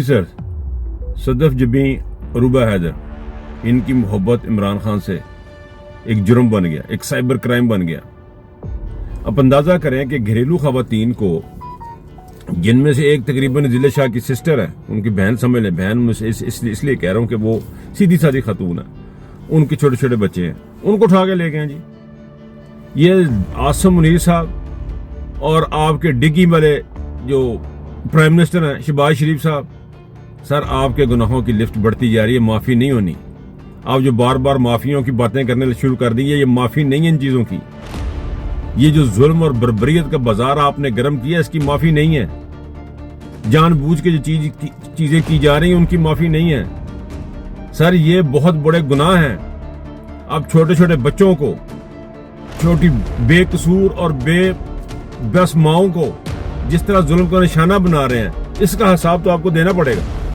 سر صدف جبیں عروبہ حیدر ان کی محبت عمران خان سے ایک جرم بن گیا، ایک سائبر کرائم بن گیا۔ اب اندازہ کریں کہ گھریلو خواتین کو، جن میں سے ایک تقریباً ضلع شاہ کی سسٹر ہے، ان کی بہن سمجھ لیں، بہن میں سے اس لیے کہہ رہا ہوں کہ وہ سیدھی سادھی خاتون ہے، ان کے چھوٹے چھوٹے بچے ہیں، ان کو اٹھا کے لے گئے ہیں جی۔ یہ عاصم منیر صاحب اور آپ کے ڈگی والے جو پرائم منسٹر ہیں شہباز شریف صاحب، سر آپ کے گناہوں کی لفٹ بڑھتی جا رہی ہے، معافی نہیں ہونی۔ آپ جو بار بار معافیوں کی باتیں کرنے شروع کر دی ہے، یہ معافی نہیں ہے ان چیزوں کی۔ یہ جو ظلم اور بربریت کا بازار آپ نے گرم کیا، اس کی معافی نہیں ہے۔ جان بوجھ کے جو چیزیں کی جا رہی ہیں، ان کی معافی نہیں ہے۔ سر یہ بہت بڑے گناہ ہیں۔ اب چھوٹے چھوٹے بچوں کو، چھوٹی بے قصور اور بے بس ماؤں کو جس طرح ظلم کا نشانہ بنا رہے ہیں، اس کا حساب تو آپ کو دینا پڑے گا۔